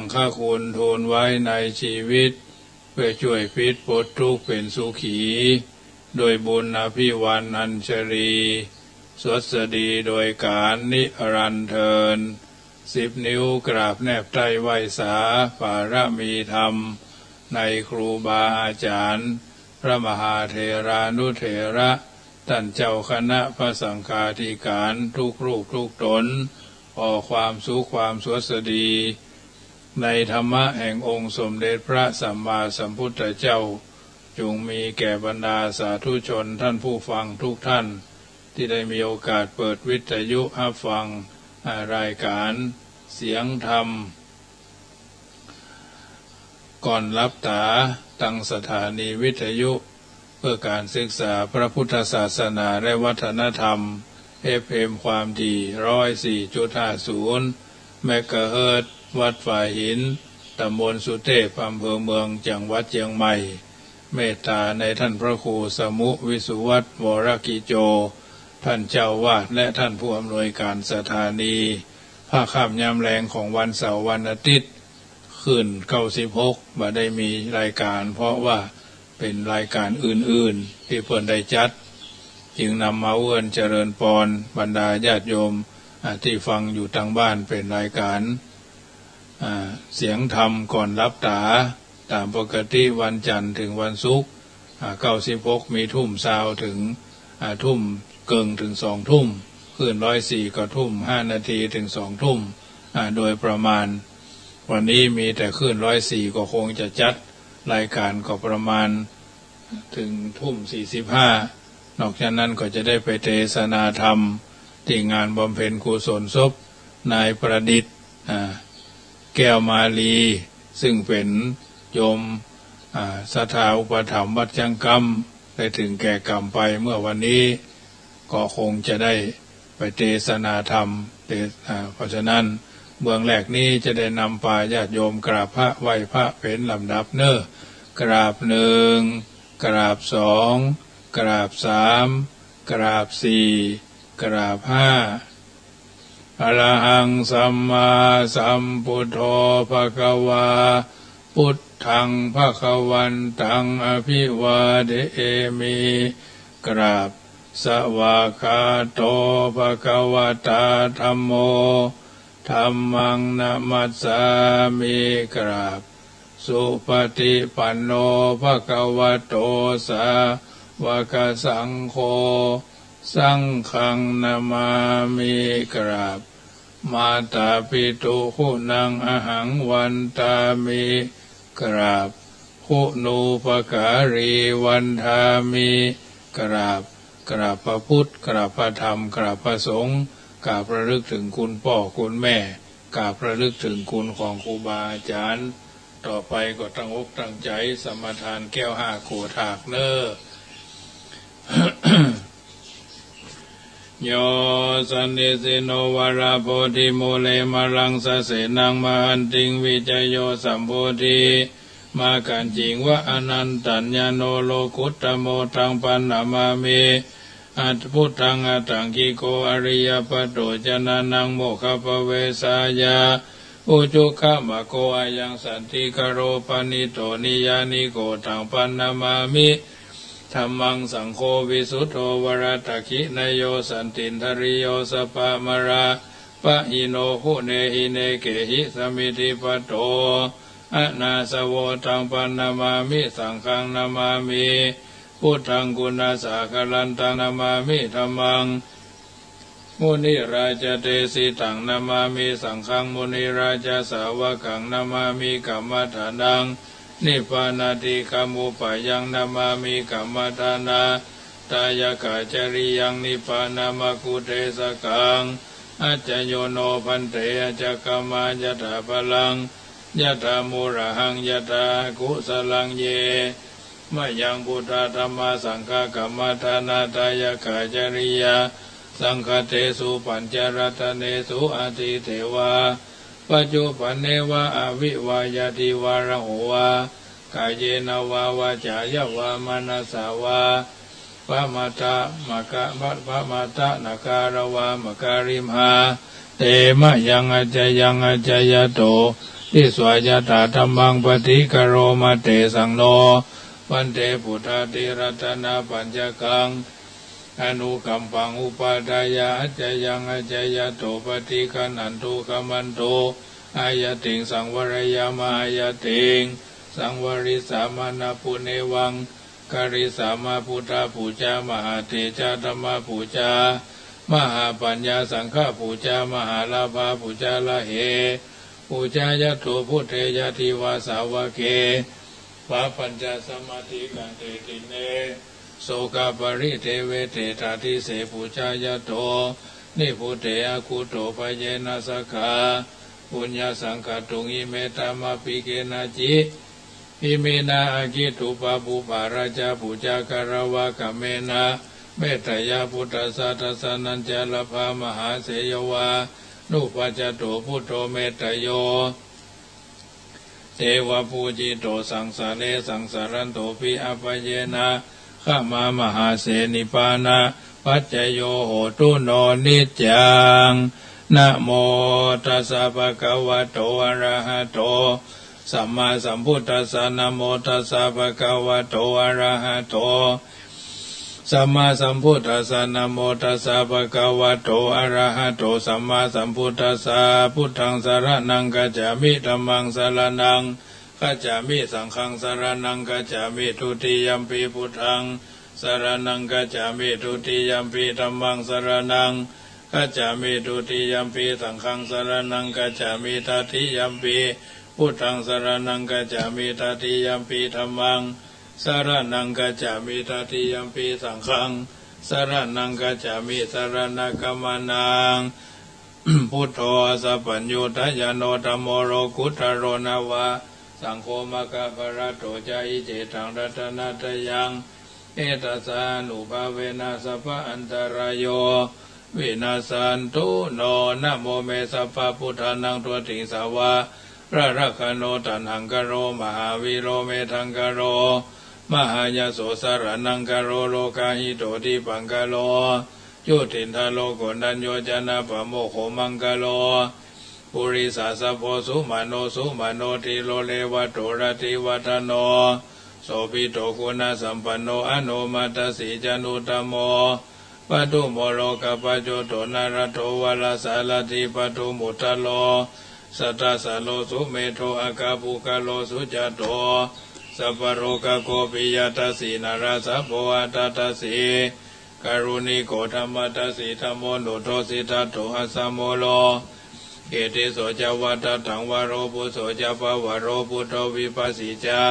งฆคุณทูลไว้ในชีวิตเพื่อช่วยพิษปลดทุกข์เป็นสุขีโดยบุญอภิวันอัญชลีสวสดีโดยการนิรันดร์เทิน10 นิ้วกราบแนบใต้ไหวสาปารมีธรรมในครูบาอาจารย์พระมหาเถรานุเถระท่านเจ้าคณะพระสังฆาธิการทุกรูปทุกตนขอความสุขความสวัสดีในธรรมะแห่งองค์สมเด็จพระสัมมาสัมพุทธเจ้าจงมีแก่บรรดาสาธุชนท่านผู้ฟังทุกท่านที่ได้มีโอกาสเปิดวิทยุรับฟังรายการเสียงธรรมก่อนรับตาตั้งสถานีวิทยุเพื่อการศึกษาพระพุทธศาสนาและวัฒนธรรม FM ความถี่ 104.50 เมกะเฮิรตซ์วัดฝ่ายหินตำบลสุเทพอำเภอเมืองจังหวัดเชียงใหม่เมตตาในท่านพระครูสมุวิสุวัตรวรกิโจท่านเจ้าวาดและท่านผู้อำนวยการสถานีภาคค่ำยามแรงของวันเสาร์วันอาทิตย์ขึ้น96บ่ได้มีรายการเพราะว่าเป็นรายการอื่นๆที่เพิ่นได้จัดจึงนำมาเอื้อนเจริญพรบรรดาญาติโยมที่ฟังอยู่ทางบ้านเป็นรายการเสียงธรรมก่อนรับตาตามปกติวันจันทร์ถึงวันศุกร์96มีทุ่มซาวถึงทุ่มเกิงถึง2 ทุ่มขึ้น104ก็ทุ่ม5 นาทีถึง2 ทุ่มโดยประมาณวันนี้มีแต่ขึ้น104ก็คงจะจัดรายการก็ประมาณถึงทุ่ม45นอกจากนั้นก็จะได้ไปเทศนาธรรมที่งานบำเพ็ญกุศลศพนายประดิษฐ์แก้วมาลีซึ่งเป็นโยมศรัทธาอุปถัมภ์วัดจังกำได้ถึงแก่กรรมไปเมื่อวันนี้ก็คงจะได้ไปเทศนาธรรมเพราะฉะนั้นเบื้องแรกนี้จะได้นำพาญาติโยมกราบพระไหว้พระเป็นลำดับกราบ1กราบ2กราบ3กราบ4กราบ5อรหังสัมมาสัมพุทโธภควาพุทธังภควันตังอภิวาเทมิกราบสวากขาโตภควตาธัมโมธัมมังนะมัสสามิกราบสุปฏิปันโนภควโตสาวกสังโฆสังฆังนามามิกราบมาตาปิตุคุณังอหังวันตามิกราบคุณูปการีวันทามิกราบพระพุทธกราบพระธรรมกราบพระสงฆ์กราบระลึกถึงคุณพ่อคุณแม่กราบระลึกถึงคุณของครูบาอาจารย์ต่อไปก็ตั้งอกตั้งใจสมทานแก้ว5 โกฏากโยสันนิสิโนวราโพธิโมเลมรังสะเสนังมหันติงวิจโยสัมโพธิมากันจิงวะอนันตัญญโนโลกุตตโมทังปันนามามิอัตพุทธังอัตถังคิโกอริยปัตโตจนานังโมคปเวสายาอุจุขมะโกอายังสันติกโรปนิโตนิยานิโกทังปันนามามิธัมมังสังโฆวิสุทโธวรตคินโยสันตินทริโยสปะมราปะหิโนหุเนหิเนเกหิสมิติปโตอะนาสโวทังปันนามามิสังฆังนามามิพุทธังกุณาสากลันตังนามามิธัมมังมุนิราชเตสิตังนามามิสังฆังมุนิราชสาวกังนามามิกัมมัฏฐานังนิพพานาติกามุปยังนามามิกัมมัฏฐานาตายกาจริยังนิพพานามกุเทสกังอัจจโยโนพันเตอจักขมายถาพลังยถามุระหังยถากุสลังเยมะยังพุทธธัมมาสังฆกัมมัฏฐานาตายกาจริยาสังฆเทสุปัญจรัตเนสุอาทิเทวาปัจจุปันเนวะอวิวายาติวาระโหวากายเยนวาวาจายาวามนัสสาวาปะมาตะมะกะปะมาตะนาการวามะการิมหาเตมะยังอัจจยังอัจจยโต ทิสวายตาธัมมังปฏิกโรมาเตสังโนวันเตพุทธาติรัตนาปัญจกังอนุกัมปังอุปาทายาอัจจยังอัจจยโตปฏิคันอันตุกัมมันโตอายติงสังวรยามายติงสังวริสามานาปุเนวังกริสามาพุทธาปูจามหาเตจาธรรมปูจามหาปัญญาสังฆปูจามหาลาภาปูจาละเหปูจายะโตพุทเทยะทิวาสาวะเกวาปัญจสมาธิกันเตติเนโสกปริเทเวเตตาทิเสปูจายะโตนิพุเตอาคุโตปเยนะสกขาปุญญาสังฆตุงอิเมตามาปิเกนะจิอิเมนะอากิตุปะปุปาราชาปูจาคารวะกะเมนะเมตยาพุทธสัตสานัญจลภามหาเสยวานุปัจจโตพุทโธเมตโยเทวปูจิโตสังสาเลสังสารันโตปิอัปเยนะข้ามามหาเสนิปานะปัจจโยโหตุโนนิจจังนะโมตัสสะภะคะวะโตอะระหะโตสัมมาสัมพุทธัสสะนะโมตัสสะภะคะวะโตอะระหะโตสัมมาสัมพุทธัสสะนะโมตัสสะภะคะวะโตอะระหะโตสัมมาสัมพุทธัสสะพุทธังสรณังกัจฉามิธัมมังสรณังกัจฉามิสังฆังสรณังกัจฉามิทุติยัมปิพุทธังสรณังกัจฉามิทุติยัมปิธัมมังสรณังกัจฉามิทุติยัมปิสังฆังสรณังกัจฉามิตติยัมปิพุทธังสรณังกัจฉามิตติยัมปิธัมมังสรณังกัจฉามิตติยัมปิสังฆังสรณังกัจฉามิสรณกัมมนังพุทโธสัพพัญญูทยโนธัมโมโรกุตโรนาวะสังโฆมะกะปะระโตจาอิเจตังรัตนะตยังเอตัสสานุภาเวนะสัพพะอันตรายโยวินาสันตุโนนะโมเมสัพพะพุทธานังตัวติงสาวะพระรักขโนตันหังกโรมหาวิโรเมทังกโรมหายาโสสารนังกโรโลกาหิโตทิปังกโลจุตินทโลโกนัญโยจนะปะโมโขมังกโลปุริสาสะโพสุมาโนทิโลเลวะโตระติวัฒโนโสภิโตคุณสัมปันโนอโนมัตสีจานุตโมปตุโมโรกปัจโจโตนารโตวะลาสาลติปตุมุตโลสัตตสโลสุเมโทอากาปุกโลสุจโตสัพพโรกโกปิยตัสสีนาราสัพโพอัตตสีกรุณิโกธรรมตัสสีธรรมโมโนโทสิทัตโตอัสสโมโลเอติโสจวัตถังวโรปุโสจปวโรปุโตวิปัสสิจา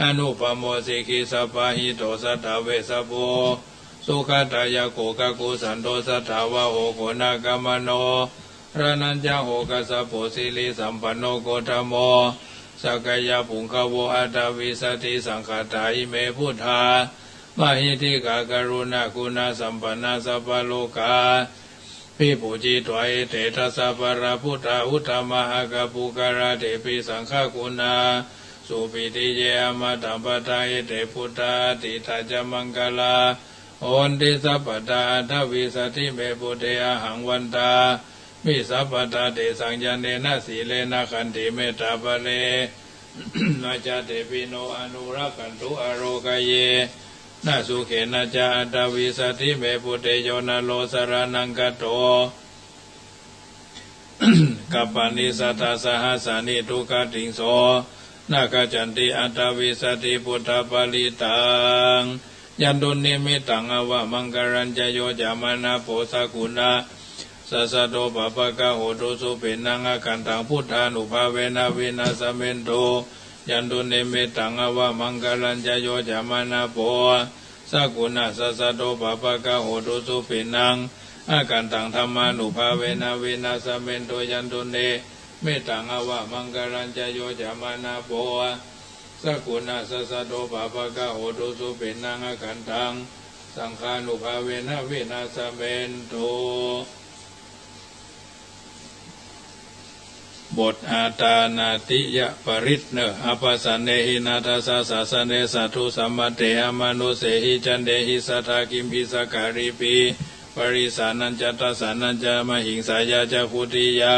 อนุปโมสิกิสัพพะหิโตสัตตเวสโภสุขตายโกกะกุสันโตสัทธาวะโหโกนากามโนรานัญจโหกัสสะโพสิลิสัมปันโนโกธโมสักยะปุงคโวอัตตวิสติสังฆตาอิเมพุทธามหิติกากรุณาคุณาสัมปันนาสัพพโลกาพิปุจิตวะเอเตทัสสะปะระพุทธาอุตตมหะกะปุการะเตปิสังฆคุณาสุปิติเยอมตัมปะทาเอเตพุทธาติทัจจมังคลาโอนติสัพพตาทวิสติเมปุเตอหังวันตามิสัพพตาเตสังยเนนะสีเลนะขันติเมตตาภเลนาจาเตปิโนอนุรักขันตุอโรกเยนาสุเขนะจาอัตตวิสติเมปุเตโยนะโลสรนังกัตโตกัปปานิสัทธาสหัสสานิทุกขติงโสนาคจันติอัตตวิสติพุทธปาลิตังยันตุนิมิตังอวะมังกรัญจโยจามานาโพสกุณาสัสสะโตปะปะกะโหตุสุเปนังอาคันตังพุทธานุภาเวนะวินาสเมนโตยันตุนิมิตังอวะมังกรัญจโยจามานาโพสกุณาสัสสะโตปะปะกะโหตุสุเปนังอาคันตังธรรมานุภาเวนะวินาสเมนโตยันตุเนเมตังอวะมังกรัญจโยจามานาโพสกุณาสัสสะโตปะปะกะโหตุสุเปนังอาคันตังสังฆานุภาเวนะวินาสเมนโตบทอาตานาติยะปริตเนอภัสสเนหินาทัสสะสะสะเนสัตถุสัมมเตอมนุเสหิจันเดหิสัทธากิมพิสการิปีปริสานัญจตัสสานัญจมหิงสายาจพุติยา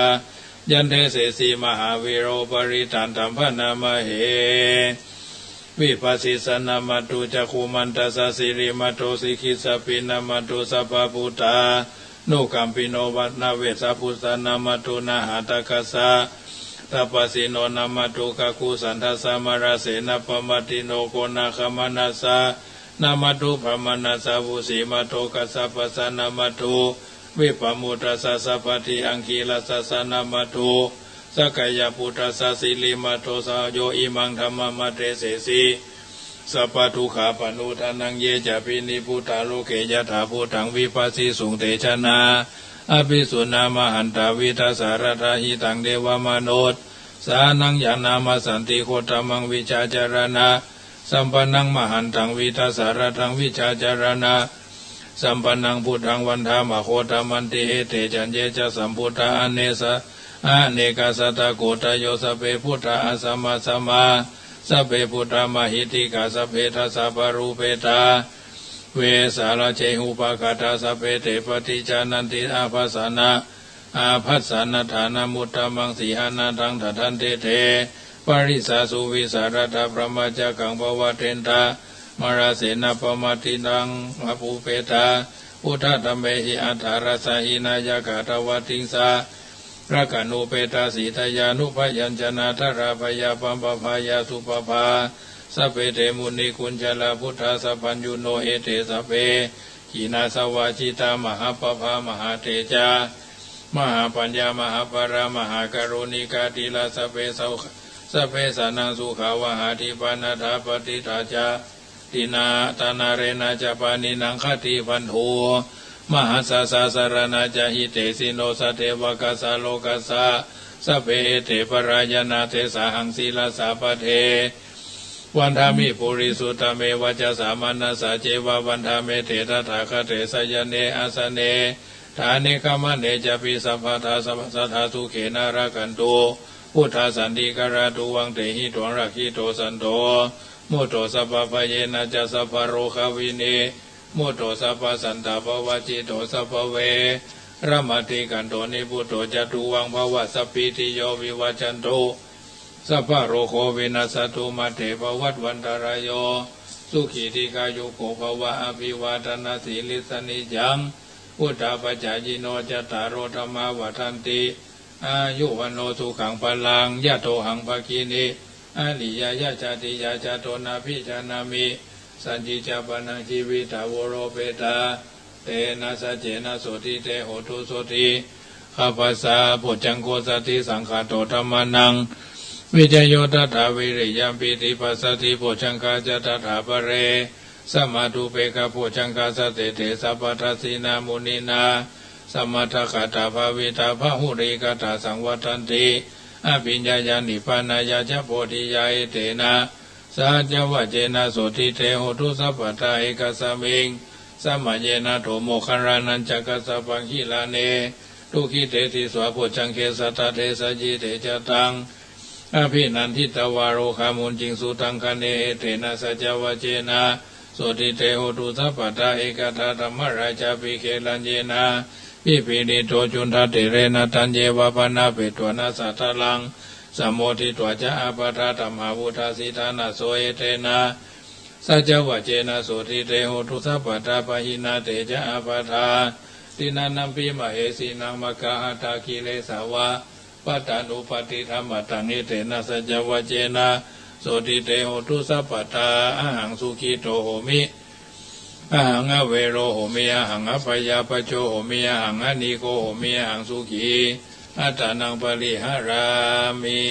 ยันเทเสสีมหาวิโรปริตันตัมพนามเหวิปัสสิสนามัตุจักขุมันตัสสะสิริมัตโตสิกิสปินามัตโตสัพพพุตตานุกัมปิโนวัตนาเวสะพุทธานามัตโตนาหาตกัสสะตัปปสิโนนามัตโตกะคุสันทัสสะมราเสนะปมัตติโนโกนาคมนัสสะนามัตโตพมนัสสะวุสีมัตโตกัสสะปัสสะนามัตโตวิปมุตตัสสะสัพพติอังคีลัสสะสะนามัตโตสักกายปุตตัสสะสิลิมัตโตสะโยอิมังธัมมะมัตเตเสสีสัพพทุกขาปนุทานังเยจะปินิพุทธาโลเกยถาพุทธังวิปัสสิสุงเตชนะอภิสุนามหันตาวิทัสสารทาหิตังเดวมนุษย์สานังยานามาสันติโคตมังวิชาจารณะสัมปันนังมหันตังวิทัสสารทังวิชาจารณะสัมปันนังพุทธังวันธามโคตมันติเอเตจันเยจะสัมพุทธาอเนสะอเนกาสัตตโกตโยสเปพุทธาอสัมมาสัมมาสัพเพพุทธามหิติกาสัพเพทัสสะปรูเปตาเวสาลเจหุปกาตาสัพเพเตปฏิจานันติอาภัสสนะอาภัสสนะฐานามุตตมังสีหานาทังทันเตเทปริสาสุวิสารตาพระมาจักังภวเทนตามราเสนาปมาตินังอภูเปตาอุทธเมหิอัฏฐารสหินายากาตวัติงสาพระกนุเปตาสีทยานุพยัญชนะทราพยาปัมปภายาสุปภาสัพเพเทมุนิกุญจลาพุทธาสัพพัญญูโนเอเตสัพเพขีนาสวาจิตามหาปภามหาเตจามหาปัญญามหาปรามหากรุณิกาติลาสัพเพสัพเพสานังสุขาวหาทิปานาถาปฏิทาจาตินาตานาเรนาจปานินังคติพันโธมหาสาสาสารนาจหิเตสิโนสเทวกัสสะโลกัสสะสัพเพเทปรายนาเทสาหังศีลสาปเทวันธามิปุริสุตเมวัจสามานัสสะเจวะวันธาเมเถตถาคเถสยเนอาสเนฐานิกามเนจปิสัพพทาสัพสัทธาสุเขนารากันโตพุทธาสันติกราตุวังเตหิตวังรักขิโตสันโตมุตโตสัพพะเยนะจัสสัพพะโรควินีมุตโตสัพพะสันตาภวจิโตสัพพะเวรมติกันโตนิพุตโตจตุวังภวสัพพิติโยวิวัจจันโตสัพพะโรโควินัสสตุมาเถภวัตวันตรายโยสุขีติกายุโกภวะอภิวาทนาสีลิสนิจังพุทธาปัจจายโนจตารโรธรรมวัฏันติอายุวันโนสุขังพลังยะโตหังภคินิอริยยะจติยะจโตนาภิจานามิสัจจิจาปนังชีวิตาวโรเปตาเตนะสัจเจนะโสติเตโหตุโสติข้าพเจ้าปุจจังโกสติสังฆาโตธรรมานังวิจโยตถาวิริยมปิติปัสสติปุจจังกาจตถาปเรสมาธุเปกะปุจจังกาสเตเถสัพพทัสสินามุนีนาสมัทธคตาภาวิตาภหุริกตาสังวัตันติอภิญญาญาณิพานายาจโพธิยาเอเตนะสัจวะเจนะโสติเตโหตุสัพพทาเอกสมิงสัมมาเยนะโทโมคารานันจักสัพพังหิลาเนทุขิเตติสวะปุจจังเคสัตตเทสจิเตจตังอภินันทิตวาโรคามุนจิงสุตังคะเนเตนะสัจวะเจนะโสติเตโหตุสัพพทาเอกทาธรรมราชาภิเคลันเจนะปิปินิโตจุนทเตเรนะตันเยวะปนาเปตวนาสัทธลังสมโมทิตวจะอาปทาธรรมาวุธาสิทานาโสเอเตนะสัจวะเจนะโสติเตโหตุสัพพทาปะหินาเตจะอาปทาตินานัมปิมเหสีนังมกะหตาคิเลสาวะปัตตานุปติธรรมตังนิเตนะสัจวะเจนะโสติเตโหตุสัพพทาอหังสุขิโตโหมิอหังอเวโรโหมิอหังอภยาปโชโหมิอหังอนิโกโหมิอหังสุขีอัตตานังปริหารามิ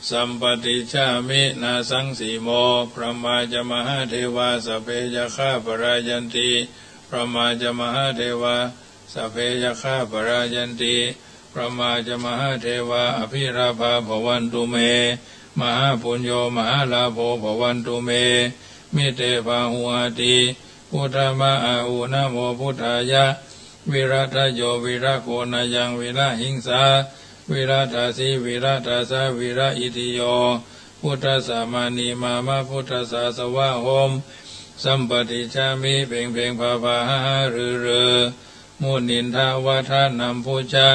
สัมปติชามินาสังสีโมพระมาจมหาเทวาสเพยคาปรายันติพระมาจมหาเทวาสเพยคาปรายันติพระมาจมหาเทวาอภิราภาภวันตุเมมหาปุญโญมหาลาโภภวันตุเมมิเตภาหุอาติพุทธมาอาอุนะโมพุทธายะวิรัตโยวิระโกนายังวิระหิงสาวิรัตาสีวิรัตาสาวิระอิติโยพุทธสามานีมามาพุทธสาสวะโหมสัมปติชามิเพ่งเพ่งภาภาหารือโม มุนินทาวาทานัมพุชะ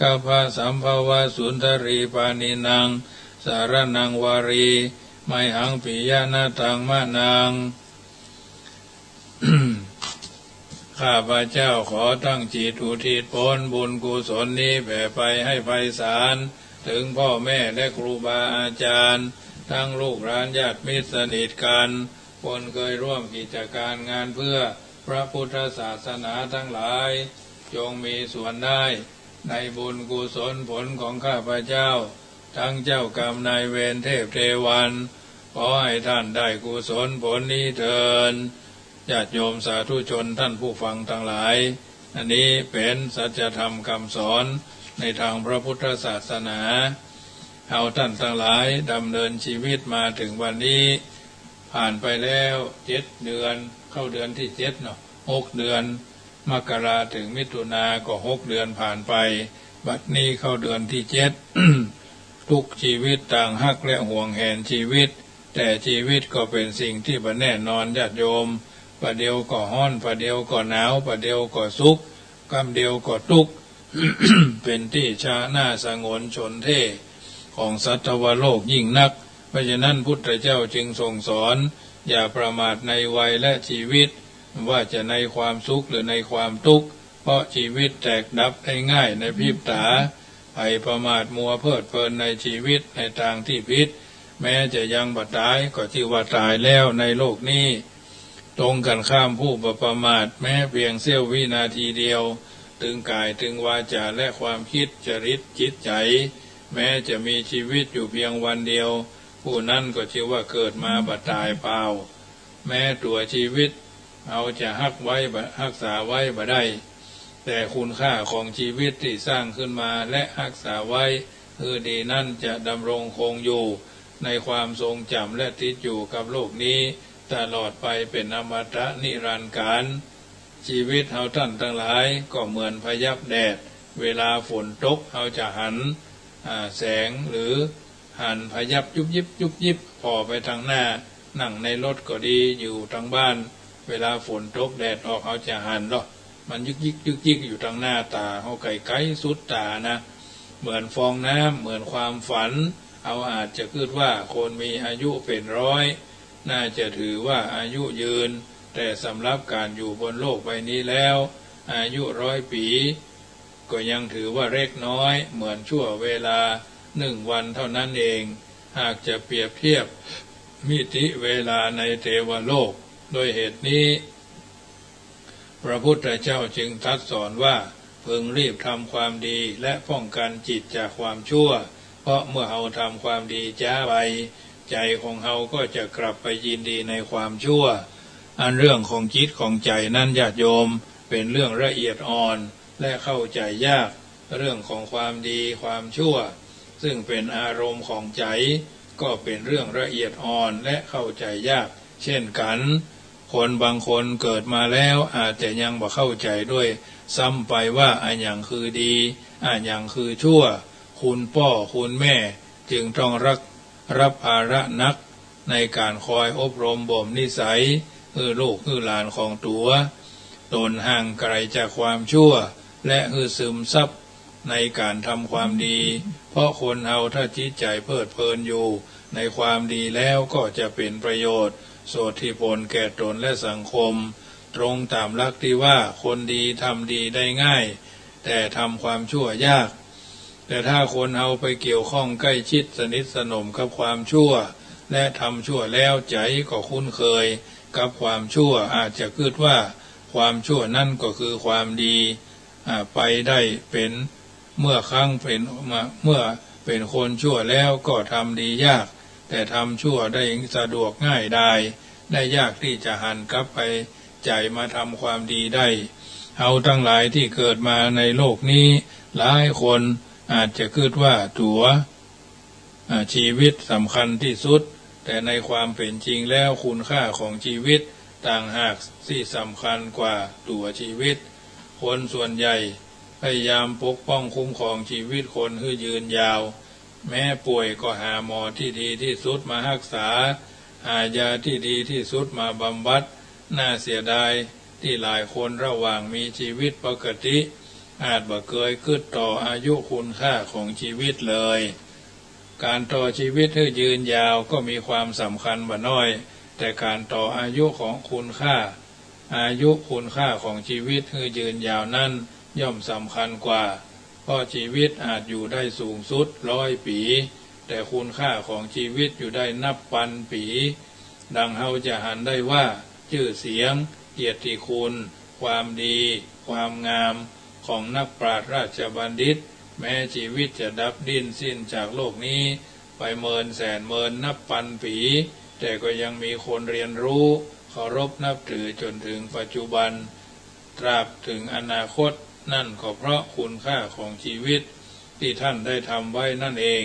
กาภาสัมภาวะสุนทรีปานินังสารนังวารีไมหังปิยานาตังมะนัง ข้าพระเจ้าขอตั้งจิตอุทิศผลบุญกุศลนี้แผ่ไปให้ไพศาลถึงพ่อแม่และครูบาอาจารย์ทั้งลูกหลานญาติมิตรสนิทกันคนเคยร่วมกิจการงานเพื่อพระพุทธศาสนาทั้งหลายจงมีส่วนได้ในบุญกุศลผลของข้าพเจ้าทั้งเจ้ากรรมนายเวรเทพเทวันขอให้ท่านได้กุศลผลนี้เถิดญาติโยมสาธุชนท่านผู้ฟังทั้งหลายอันนี้เป็นสัจธรรมคำสอนในทางพระพุทธศาสนาเอาท่านทั้งหลายดำเนินชีวิตมาถึงวันนี้ผ่านไปแล้ว7 เดือนเข้าเดือนที่7เนาะ6 เดือนมกราถึงมิถุนาก็6 เดือนผ่านไปบัดนี้เข้าเดือนที่7 ทุกชีวิตต่างฮักและห่วงแหนชีวิตแต่ชีวิตก็เป็นสิ่งที่บ่แน่นอนญาติโยมประเดี๋ยวก็ฮ้อนประเดี๋ยวก็หนาวประเดี๋ยวก็สุขกำเดียวก็ทุกข์ เป็นที่ชาหน้าสงวนชนเท่ของสัตวโลกยิ่งนักเพราะฉะนั้นพุทธเจ้าจึงทรงสอนอย่าประมาทในวัยและชีวิตว่าจะในความสุขหรือในความทุกข์เพราะชีวิตแตกดับได้ง่ายในพริบตาไปประมาทมัวเพลิดเพลินในชีวิตในทางที่ผิดแม้จะยังบ่ตายก็ชื่อว่าตายแล้วในโลกนี้ตรงกันข้ามผู้ประมาทแม้เพียงเสี้ยววินาทีเดียวถึงกายถึงวาจาและความคิดจริตจิตใจแม้จะมีชีวิตอยู่เพียงวันเดียวผู้นั้นก็ชื่อว่าเกิดมาบ่ตายเปล่าแม้ตัวชีวิตเอาจะรักษาไว้บ่ได้แต่คุณค่าของชีวิตที่สร้างขึ้นมาและรักษาไว้คือดีนั่นจะดำรงคงอยู่ในความทรงจำและติดอยู่กับโลกนี้ตลอดไปเป็นอมตะนิรันดร์กาลชีวิตเฮาท่านทั้งหลายก็เหมือนพยับแดดเวลาฝนตกเฮาจะหันแสงหรือหันพยับยุบยิบยุบยิบพอไปทางหน้านั่งในรถก็ดีอยู่ทางบ้านเวลาฝนตกแดดออกเฮาจะหันหรอมันยึกยิกยึกยิกอยู่ทางหน้าตาเฮาไกลๆสุดตานะเหมือนฟองน้ำเหมือนความฝันเอาอาจจะคิดว่าคนมีอายุเป็น100น่าจะถือว่าอายุยืนแต่สำหรับการอยู่บนโลกใบนี้แล้วอายุ100 ปีก็ยังถือว่าเล็กน้อยเหมือนชั่วเวลา1 วันเท่านั้นเองหากจะเปรียบเทียบมิติเวลาในเทวโลกโดยเหตุนี้พระพุทธเจ้าจึงตรัสสอนว่าพึงรีบทำความดีและป้องกันจิตจากความชั่วเพราะเมื่อเราทำความดีจ้าไปใจของเราก็จะกลับไปยินดีในความชั่วอันเรื่องของจิตของใจนั้นญาติโยมเป็นเรื่องละเอียดอ่อนและเข้าใจยากเรื่องของความดีความชั่วซึ่งเป็นอารมณ์ของใจก็เป็นเรื่องละเอียดอ่อนและเข้าใจยากเช่นกันคนบางคนเกิดมาแล้วอาจจะยังบ่เข้าใจด้วยซ้ำไปว่าอันอย่างคือดีอันอย่างคือชั่วคุณพ่อคุณแม่จึงต้องรับภาระหนักในการคอยอบรมบ่มนิสัยลูกหลานของตัวตนห่างไกลจากความชั่วและซึมซับในการทำความดีเพราะคนเฮาถ้าจิตใจเพลิดเพลินอยู่ในความดีแล้วก็จะเป็นประโยชน์โสธิผลแก่ตนและสังคมตรงตามหลักที่ว่าคนดีทำดีได้ง่ายแต่ทำความชั่วยากแต่ถ้าคนเอาไปเกี่ยวข้องใกล้ชิดสนิทสนมกับความชั่วและทำชั่วแล้วใจก็คุ้นเคยกับความชั่วอาจจะคิดว่าความชั่วนั่นก็คือความดีไปได้เป็นเมื่อเป็นคนชั่วแล้วก็ทำดียากแต่ทำชั่วได้สะดวกง่ายได้ยากที่จะหันกลับไปใจมาทำความดีได้เอาทั้งหลายที่เกิดมาในโลกนี้หลายคนอาจจะคิดว่าชีวิตสำคัญที่สุดแต่ในความเป็นจริงแล้วคุณค่าของชีวิตต่างหากที่สำคัญกว่าตัวชีวิตคนส่วนใหญ่พยายามปกป้องคุ้มครองชีวิตคนให้ยืนยาวแม้ป่วยก็หาหมอที่ดีที่สุดมารักษาหายาที่ดีที่สุดมาบำบัดน่าเสียดาย ที่หลายคนระหว่างมีชีวิตปกติอาจบ่เคยคิดต่ออายุคุณค่าของชีวิตเลยการต่อชีวิตให้ยืนยาวก็มีความสำคัญบ่น้อยแต่การต่ออายุของคุณค่าของชีวิตให้ยืนยาวนั้นย่อมสำคัญกว่าเพราะชีวิตอาจอยู่ได้สูงสุด100 ปีแต่คุณค่าของชีวิตอยู่ได้นับพันปีดังเฮาจะหันได้ว่าชื่อเสียงเกียรติคุณความดีความงามของนักปราชญ์ราชบัณฑิตแม้ชีวิตจะดับดิ้นสิ้นจากโลกนี้ไปเมินแสนเมินนับพันปีแต่ก็ยังมีคนเรียนรู้เคารพนับถือจนถึงปัจจุบันตราบถึงอนาคตนั่นก็เพราะคุณค่าของชีวิตที่ท่านได้ทำไว้นั่นเอง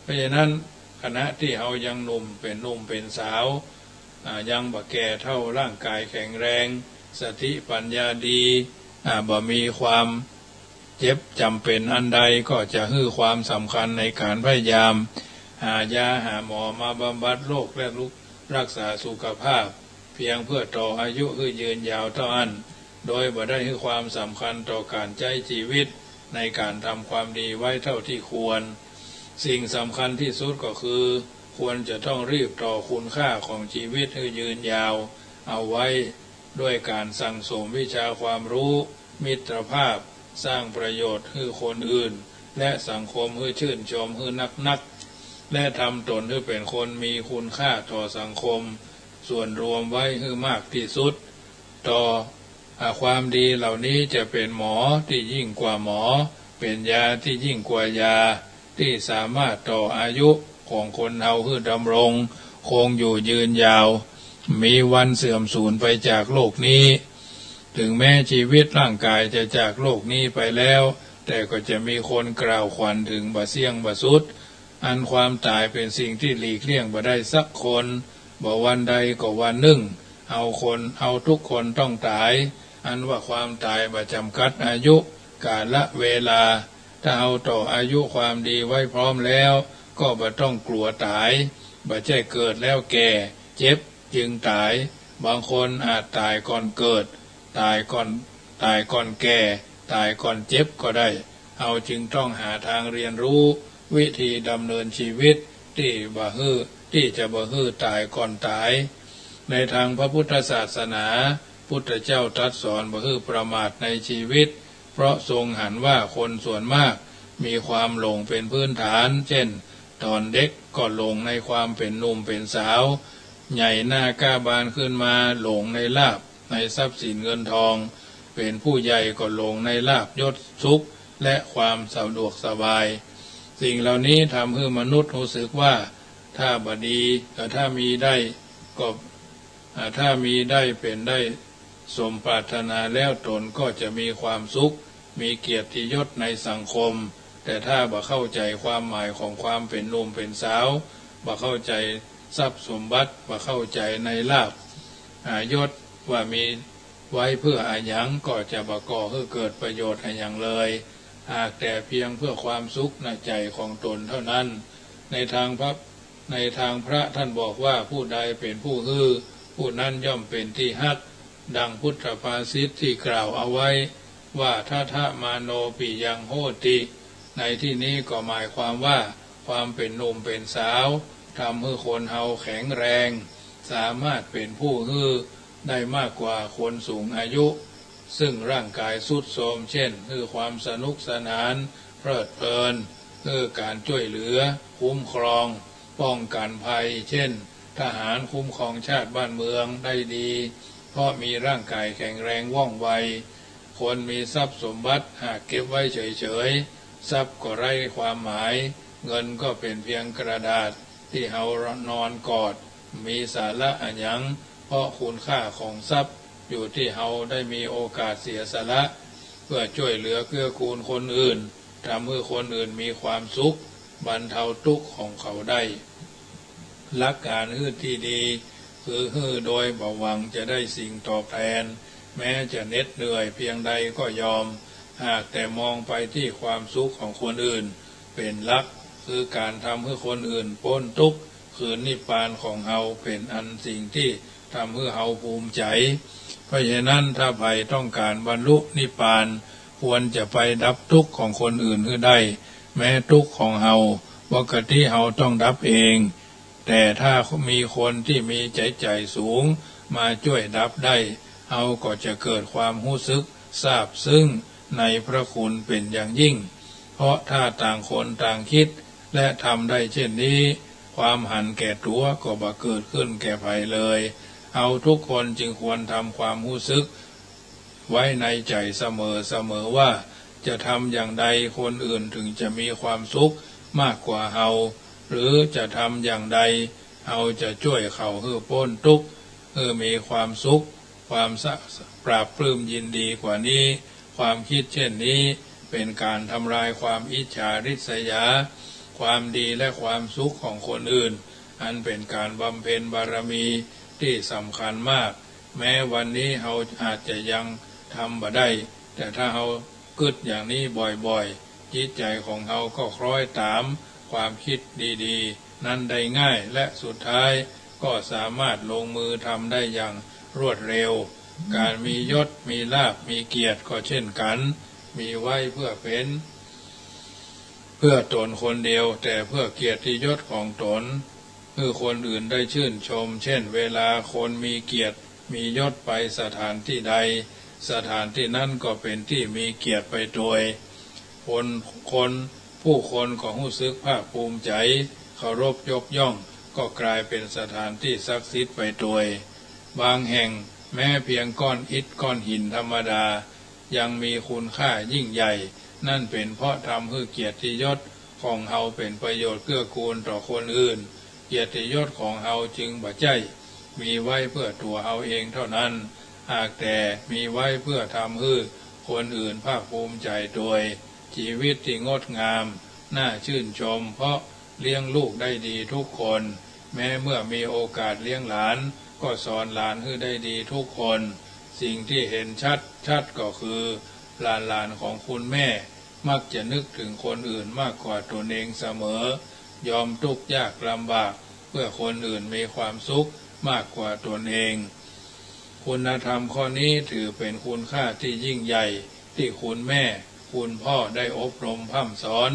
เพราะฉะนั้นขณะที่เฮายังหนุ่มเป็นสาวยังบ่แก่เท่าร่างกายแข็งแรงสติปัญญาดีบ่มีความเจ็บจำเป็นอันใดก็จะให้ความสำคัญในการพยายามหายาหาหมอมาบำบัดโรคและรักษาสุขภาพเพียงเพื่อต่ออายุให้ยืนยาวเท่านั้นโดยบ่ได้ให้ความสำคัญต่อการใช้ชีวิตในการทำความดีไว้เท่าที่ควรสิ่งสำคัญที่สุดก็คือควรจะต้องรีบต่อคุณค่าของชีวิตให้ยืนยาวเอาไว้ด้วยการสั่งสมวิชาความรู้มิตรภาพสร้างประโยชน์ให้คนอื่นและสังคมให้ชื่นชมให้นักและทำตนให้เป็นคนมีคุณค่าต่อสังคมส่วนรวมไว้ให้มากที่สุดต่อความดีเหล่านี้จะเป็นหมอที่ยิ่งกว่าหมอเป็นยาที่ยิ่งกว่ายาที่สามารถต่ออายุของคนเฮาให้ดำรงคงอยู่ยืนยาวมีวันเสื่อมสูญไปจากโลกนี้ถึงแม้ชีวิตร่างกายจะจากโลกนี้ไปแล้วแต่ก็จะมีคนกล่าวขวัญถึงบ่เสี่ยงบ่สุดอันความตายเป็นสิ่งที่หลีกเลี่ยงบ่ได้สักคนบ่วันใดก็วันหนึ่งเอาทุกคนต้องตายอันว่าความตายบ่จำกัดอายุกาลเวลาถ้าเอาต่ออายุความดีไว้พร้อมแล้วก็บ่ต้องกลัวตายบ่ใช่เกิดแล้วแก่เจ็บจึงตายบางคนอาจตายก่อนเกิดตายก่อนแก่ตายก่อนเจ็บก็ได้เอาจึงต้องหาทางเรียนรู้วิธีดำเนินชีวิตที่จะบ่ฮื้อตายก่อนตายในทางพระพุทธศาสนาพุทธเจ้าตรัสสอนบ่ฮื้อประมาทในชีวิตเพราะทรงหันว่าคนส่วนมากมีความหลงเป็นพื้นฐานเช่นตอนเด็กก็หลงในความเป็นหนุ่มเป็นสาวใหญ่หน้ากล้าบานขึ้นมาหลงในลาภในทรัพย์สินเงินทองเป็นผู้ใหญ่ก็หลงในลาภยศสุขและความสะดวกสบายสิ่งเหล่านี้ทำให้มนุษย์รู้สึกว่าถ้าบ่ดีถ้ามีได้เป็นได้สมปรารถนาแล้วตนก็จะมีความสุขมีเกียรติยศในสังคมแต่ถ้าบ่เข้าใจความหมายของความเป็นหนุ่มเป็นสาวบ่เข้าใจทรัพย์สมบัติบ่เข้าใจในลาภยศว่ามีไว้เพื่ออะไรยังก็จะบ่ก่อให้เกิดประโยชน์อะไรอย่างเลยหากแต่เพียงเพื่อความสุขในใจของตนเท่านั้นในทางพระท่านบอกว่าผู้ใดเป็นผู้ฮื้อผู้นั้นย่อมเป็นที่ฮักดังพุทธภาษิตที่กล่าวเอาไว้ว่าทะมาโนปิยังโหติในที่นี้ก็หมายความว่าความเป็นหนุ่มเป็นสาวทำให้คนเฮาแข็งแรงสามารถเป็นผู้ฮื้อได้มากกว่าคนสูงอายุซึ่งร่างกายทรุดโทรมเช่นคือความสนุกสนานเพลิดเพลินคือการช่วยเหลือคุ้มครองป้องกันภัยเช่นทหารคุ้มครองชาติบ้านเมืองได้ดีเพราะมีร่างกายแข็งแรงว่องไวคนมีทรัพย์สมบัติหากเก็บไว้เฉยๆทรัพย์ก็ไร้ความหมายเงินก็เป็นเพียงกระดาษที่เฮานอนกอดมีสาระอันยังเพราะคุณค่าของทรัพย์อยู่ที่เฮาได้มีโอกาสเสียสละเพื่อช่วยเหลือเกื้อกูลคนอื่นทำให้คนอื่นมีความสุขบรรเทาทุกข์ของเขาได้หลักการฮื้อที่ดีคือฮื้อโดยบ่หวังจะได้สิ่งตอบแทนแม้จะเหน็ดเหนื่อยเพียงใดก็ยอมหากแต่มองไปที่ความสุขของคนอื่นเป็นหลักคือการทำให้คนอื่นพ้นทุกข์คือนิพพานของเฮาเป็นอันสิ่งที่ ทำให้เฮาภูมิใจเพราะฉะนั้นถ้าใครต้องการบรรลุนิพพานควรจะไปดับทุกข์ของคนอื่นให้ได้แม้ทุกข์ของเฮาปกติเฮาต้องดับเองแต่ถ้ามีคนที่มีใจสูงมาช่วยดับได้เฮาก็จะเกิดความรู้สึกซาบซึ้งในพระคุณเป็นอย่างยิ่งเพราะถ้าต่างคนต่างคิดและทำได้เช่นนี้ความหันแก่ตัวก็บ่เกิดขึ้นแก่ใครเลยเอาทุกคนจึงควรทำความรู้สึกไว้ในใจเสมอว่าจะทำอย่างใดคนอื่นถึงจะมีความสุขมากกว่าเฮาหรือจะทำอย่างใดเฮาจะช่วยเขาให้พ้นทุกข์ให้มีความสุขความปราบปลื้มยินดีกว่านี้ความคิดเช่นนี้เป็นการทำลายความอิจฉาริษยาความดีและความสุขของคนอื่นอันเป็นการบำเพ็ญบารมีที่สำคัญมากแม้วันนี้เฮาอาจจะยังทำบ่ได้แต่ถ้าเฮากึดอย่างนี้บ่อยๆจิตใจของเฮาก็คล้อยตามความคิดดีๆนั้นได้ง่ายและสุดท้ายก็สามารถลงมือทำได้อย่างรวดเร็วการมียศมีลาภมีเกียรติก็เช่นกันมีไว้เพื่อเป็นเพื่อตนคนเดียวแต่เพื่อเกียรติยศของตนเพื่อคนอื่นได้ชื่นชมเช่นเวลาคนมีเกียรติมียศไปสถานที่ใดสถานที่นั้นก็เป็นที่มีเกียรติไปโดยผู้คนก็รู้สึกภาคภูมิใจเคารพยกย่องก็กลายเป็นสถานที่ศักดิ์สิทธิ์ไปโดยบางแห่งแม้เพียงก้อนอิฐก้อนหินธรรมดายังมีคุณค่ายิ่งใหญ่นั่นเป็นเพราะทำให้เกียรติยศของเฮาเป็นประโยชน์เกื้อกูลต่อคนอื่นเกียรติยศของเฮาจึงบ่ใช่มีไว้เพื่อตัวเฮาเองเท่านั้นหากแต่มีไว้เพื่อทำให้คนอื่นภาคภูมิใจโดยชีวิตที่งดงามน่าชื่นชมเพราะเลี้ยงลูกได้ดีทุกคนแม้เมื่อมีโอกาสเลี้ยงหลานก็สอนหลานให้ได้ดีทุกคนสิ่งที่เห็นชัดก็คือหลานของคุณแม่มักจะนึกถึงคนอื่นมากกว่าตนเองเสมอยอมทุกข์ยากลำบากเพื่อคนอื่นมีความสุขมากกว่าตนเองคุณธรรมข้อนี้ถือเป็นคุณค่าที่ยิ่งใหญ่ที่คุณแม่คุณพ่อได้อบรมพร่ำสอน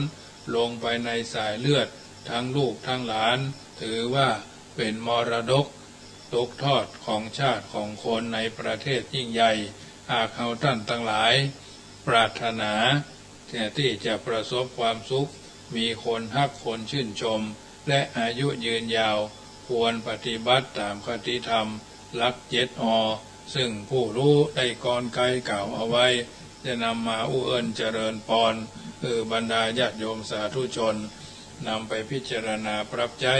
ลงไปในสายเลือดทั้งลูกทั้งหลานถือว่าเป็นมรดกตกทอดของชาติของคนในประเทศยิ่งใหญ่หากเขาท่านทั้งหลายปรารถนาที่จะประสบความสุขมีคนฮักคนชื่นชมและอายุยืนยาวควรปฏิบัติตามคติธรรมหลัก7 อซึ่งผู้รู้ได้ก่อนไกลกล่าวเอาไว้จะนำมาอุเอิญเจริญพรบรรดาญาติโยมสาธุชนนำไปพิจารณาปรับใช้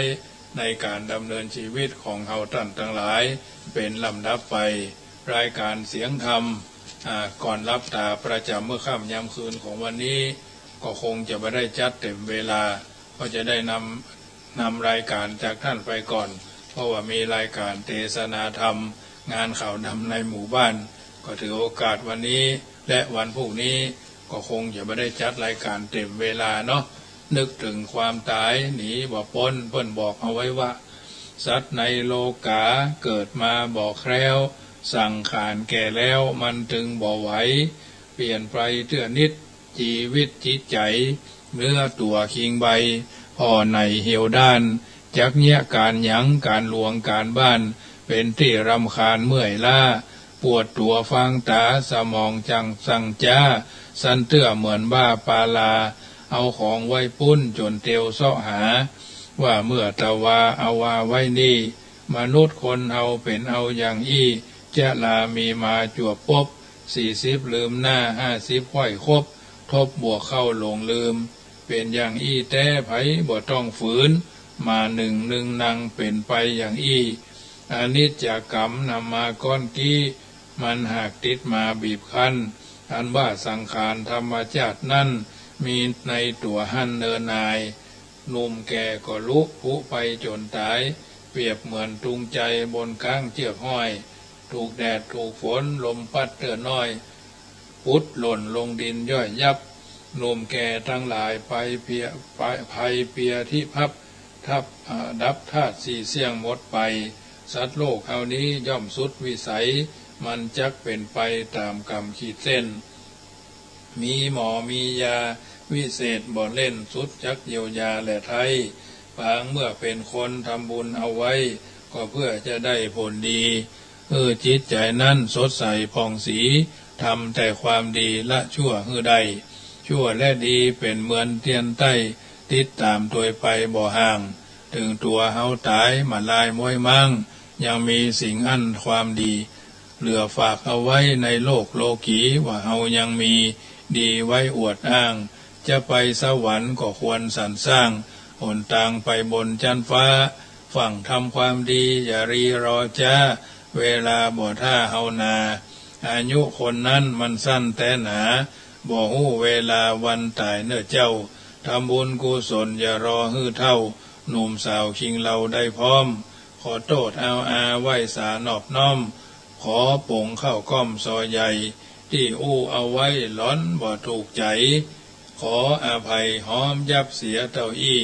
ในการดำเนินชีวิตของเฮาท่านทั้งหลายเป็นลำดับไปรายการเสียงธรรมก่อนรับตาประจำเมื่อค่ำยามคืนของวันนี้ก็คงจะไม่ได้จัดเต็มเวลาก็จะได้นำรายการจากท่านไปก่อนเพราะว่ามีรายการเทศนาธรรมงานข่าวนำในหมู่บ้านก็ถือโอกาสวันนี้และวันพรุ่งนี้ก็คงจะไม่ได้จัดรายการเต็มเวลาเนาะนึกถึงความตายหนีบ่พ้นเพิ่นบอกเอาไว้ว่าสัตว์ในโลกาเกิดมาบ่แคล้วสั่งขานแก่แล้วมันถึงบ่ไหวเปลี่ยนไปเทื่อนิดชีวิตจิตใจเนื้อตัวคิงใบพ่อในเหี่ยวด้านจักเนี้ยการหยังการหลวงการบ้านเป็นที่รำคาญเมื่อยล้าปวดตัวฟังตาสมองจังสั่งจ้าสันเตื้อเหมือนบ้าปาลาเอาของไว้ปุ้นจนเตียวเสาะหาว่าเมื่อตะวาเอาวาไว้นี่มนุษย์คนเอาเป็นเอาอย่างอี้จะลามีมาจวบปบ40ลืมหน้า50ค่อยครบทบบวกเข้าหลงลืมเป็นอย่างอี้แต่ไผบ่ต้องฝืนมาหนึ่งนังเป็นไปอย่างอี้อนิจจกรรมนำมาก้อนกี้มันหากติดมาบีบคั้นอันว่าสังขารธรรมชาตินั้นมีในตัวหั่นเนินนายหนุ่มแก่ก็ลุกผุไปจนตายเปรียบเหมือนตุงใจบนก้างเชือกห้อยถูกแดดถูกฝนลมพัดเตือนน้อยพุดหล่นลงดินย่อยยับหนุ่มแก่ทั้งหลายไปเพียที่พับทับดับธาตุสี่เสียงหมดไป สัตว์โลกเฮานี้ย่อมสุดวิสัยมันจักเป็นไปตามกรรมขีดเส้นมีหมอมียาวิเศษบ่เล่นสุดจักเยียวยาและไทยบางเมื่อเป็นคนทำบุญเอาไว้ก็เพื่อจะได้ผลดีจิตใจนั้นสดใสผ่องสีทำแต่ความดีละชั่วได้ชั่วและดีเป็นเหมือนเทียนใต้ติดตามตัวไปบ่ห่างถึงตัวเฮาตายมาลายม้อยมั่งยังมีสิ่งอันความดีเหลือฝากเอาไว้ในโลกโลกีว่าเฮายังมีดีไว้อวดอ้างจะไปสวรรค์ก็ควรสรรสร้างหนทางไปบนจันฟ้าฝั่งทำความดีอย่ารีรอจ้าเวลาบ่ท่าเฮานาอายุคนนั้นมันสั้นแต่หนาบ่ฮู้เวลาวันตายเน้อเจ้าทำบุญกุศลอย่ารอฮื้อเท่าหนุ่มสาวชิงเราได้พร้อมขอโทษเอาอาไหว้สานอบน้อมขอปงเข้าก้อมซอยใหญ่ที่เอาไว้ล้อนบ่ถูกใจขออภัยหอมยับเสียเต้าอี้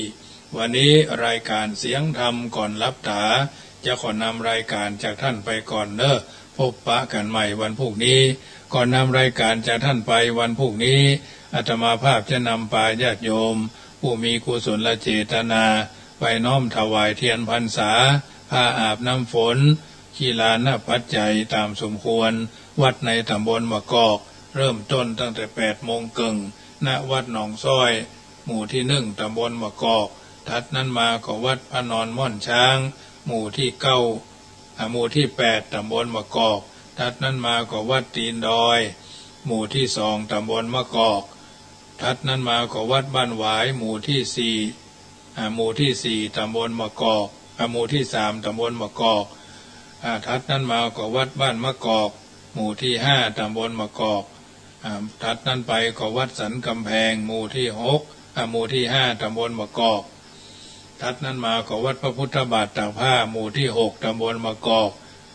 วันนี้รายการเสียงธรรมก่อนรับตาจะขอนำรายการจากท่านไปก่อนเนอะพบปะกันใหม่วันพรุ่งนี้ก่อนนำรายการจากท่านไปวันพรุ่งนี้อาตมาภาพจะนำปาญาติโยมผู้มีกุศลเจตนาไปน้อมถวายเทียนพรรษาผ้าอาบน้ำฝนขีลานปัจจัยตามสมควรวัดในตำบลมะกอกเริ่มต้นตั้งแต่8 โมงครึ่งณวัดหนองซ้อยหมู่ที่1ตำบลมะกอกถัดนั้นมาก็วัดพระนอนม่อนช้างหมู่ที่9หมู่ที่8ตำบลมะกอกถัดนั้นมาก็วัดตีนดอยหมู่ที่2ตำบลมะกอกถัดนั้นมาก็วัดบ้านหวายหมู่ที่4หมู่ที่4ตำบลมะกอกหมู่ที่3ตำบลมะกอกถัดนั้นมาก็วัดบ้านมะกอกหมู่ที่5ตำบลมะกอกถัดนั้นไปก็วัดสันกำแพงหมู่ที่6หมู่ที่5ตำบลมะกอกถัดนั้นมาก็วัดพระพุทธบาทตากผ้าหมู่ที่6ตำบลมะกอก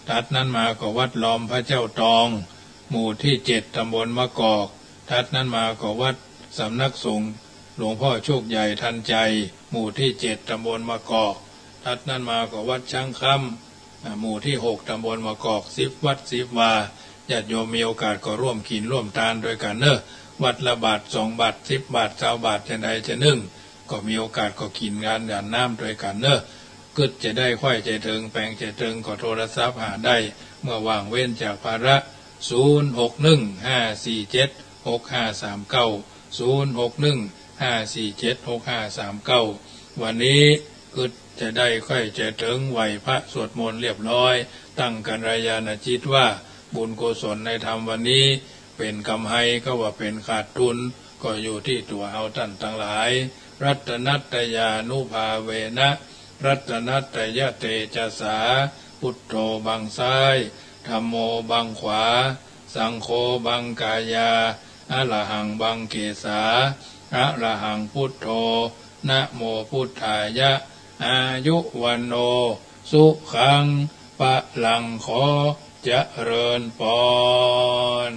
ถัดนั้นมาก็วัดล้อมพระเจ้าตองหมู่ที่7ตำบลมะกอกถัดนั้นมาก็วัดสำนักสงฆ์หลวงพ่อโชคใหญ่ทันใจหมู่ที่7ตำบลมะกอกถัดนั้นมาก็วัดช้างคำหมู่ที่6ตำบลมะกอก10 วัด10 วาญาติโยมมีโอกาสก็ร่วมกินร่วมทานด้วยกันเนอะวัดละบาท2 บาท10 บาท20 บาทจะใดจะนึ่งก็มีโอกาสก็กินงานหยาดน้ำด้วยกันเนอะกึดจะได้ค่อยใจถึงแปลงใจถึงก็โทรศัพท์หาได้เมื่อว่างเว้นจากภาระ06154765390615476539วันนี้กึดจะได้ค่อยใจถึงไหวพระสวดมนต์เรียบร้อยตั้งกันรายาณจิตว่าบุญกุศลในธรรมวันนี้เป็นกำไรก็ว่าเป็นขาดทุนก็อยู่ที่ตัวเอาท่านทั้งหลายรัตนัตยานุภาเวนะรัตนัตยเตจสาพุทโธบังซ้ายธัมโมบังขวาสังโฆบังกายาอะระหังบังเกสาอะระหังพุทโธนะโมพุทธายะอายุวันโนสุขังปะลังขอเจริญพร